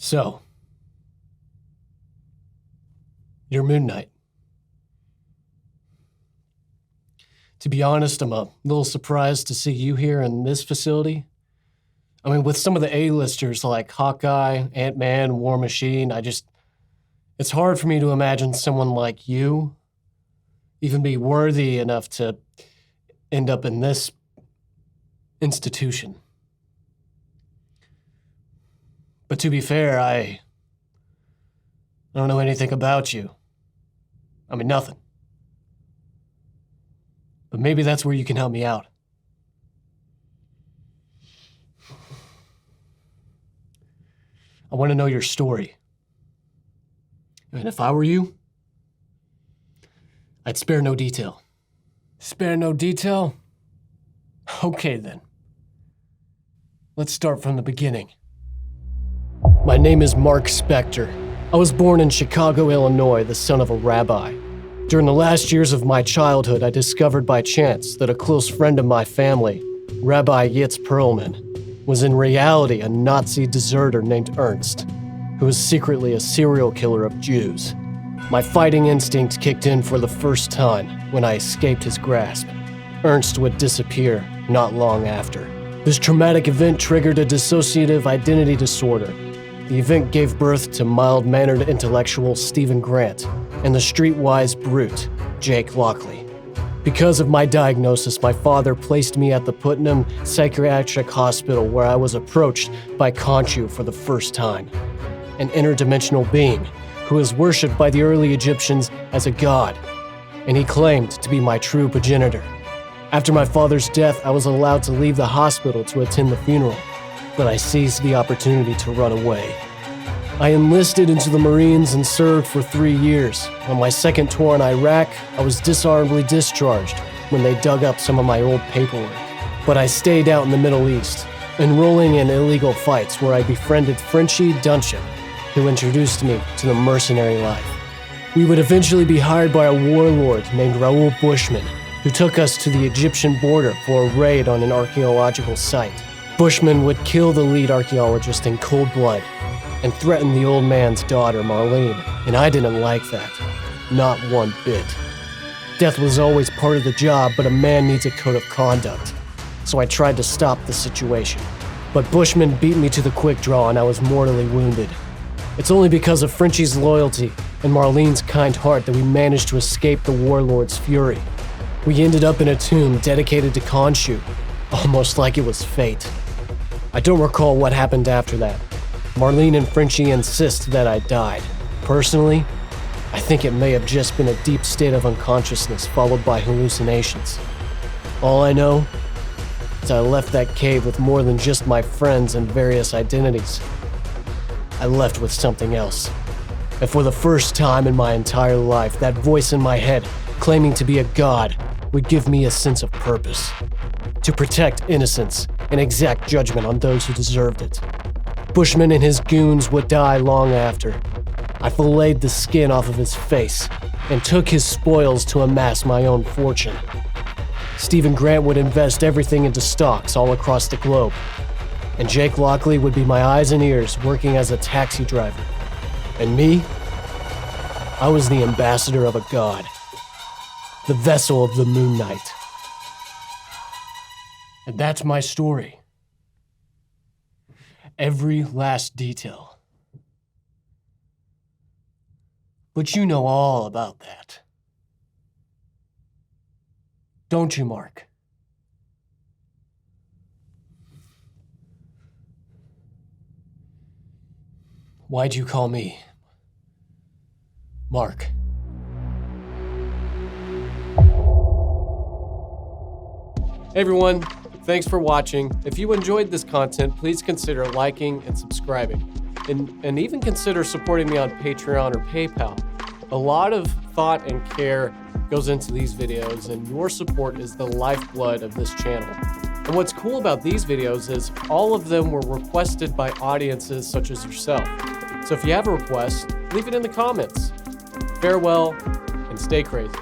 So, you're Moon Knight. To be honest, I'm a little surprised to see you here in this facility. I mean, with some of the A-listers like Hawkeye, Ant-Man, War Machine, it's hard for me to imagine someone like you even be worthy enough to end up in this institution. But to be fair, I don't know anything about you. I mean, nothing. But maybe that's where you can help me out. I want to know your story. And if I were you, I'd spare no detail. Spare no detail? Okay then. Let's start from the beginning. My name is Marc Spector. I was born in Chicago, Illinois, the son of a rabbi. During the last years of my childhood, I discovered by chance that a close friend of my family, Rabbi Yitz Perlman, was in reality a Nazi deserter named Ernst, who was secretly a serial killer of Jews. My fighting instinct kicked in for the first time when I escaped his grasp. Ernst would disappear not long after. This traumatic event triggered a dissociative identity disorder. The event gave birth to mild-mannered intellectual Stephen Grant and the streetwise brute, Jake Lockley. Because of my diagnosis, my father placed me at the Putnam Psychiatric Hospital, where I was approached by Khonshu for the first time, an interdimensional being who was worshipped by the early Egyptians as a god, and he claimed to be my true progenitor. After my father's death, I was allowed to leave the hospital to attend the funeral, but I seized the opportunity to run away. I enlisted into the Marines and served for 3 years. On my second tour in Iraq, I was dishonorably discharged when they dug up some of my old paperwork. But I stayed out in the Middle East, enrolling in illegal fights where I befriended Frenchie Dunship, who introduced me to the mercenary life. We would eventually be hired by a warlord named Raoul Bushman, who took us to the Egyptian border for a raid on an archaeological site. Bushman would kill the lead archaeologist in cold blood and threaten the old man's daughter, Marlene, and I didn't like that. Not one bit. Death was always part of the job, but a man needs a code of conduct. So I tried to stop the situation. But Bushman beat me to the quick draw and I was mortally wounded. It's only because of Frenchie's loyalty and Marlene's kind heart that we managed to escape the warlord's fury. We ended up in a tomb dedicated to Khonshu, almost like it was fate. I don't recall what happened after that. Marlene and Frenchie insist that I died. Personally, I think it may have just been a deep state of unconsciousness followed by hallucinations. All I know is I left that cave with more than just my friends and various identities. I left with something else. And for the first time in my entire life, that voice in my head, claiming to be a god, would give me a sense of purpose. To protect innocence and exact judgment on those who deserved it. Bushman and his goons would die long after. I filleted the skin off of his face and took his spoils to amass my own fortune. Stephen Grant would invest everything into stocks all across the globe. And Jake Lockley would be my eyes and ears working as a taxi driver. And me? I was the ambassador of a god. The vessel of the Moon Knight. And that's my story. Every last detail. But you know all about that. Don't you, Marc? Why'd you call me Marc? Hey everyone, thanks for watching. If you enjoyed this content, please consider liking and subscribing. And even consider supporting me on Patreon or PayPal. A lot of thought and care goes into these videos, and your support is the lifeblood of this channel. And what's cool about these videos is all of them were requested by audiences such as yourself. So if you have a request, leave it in the comments. Farewell, and stay crazy.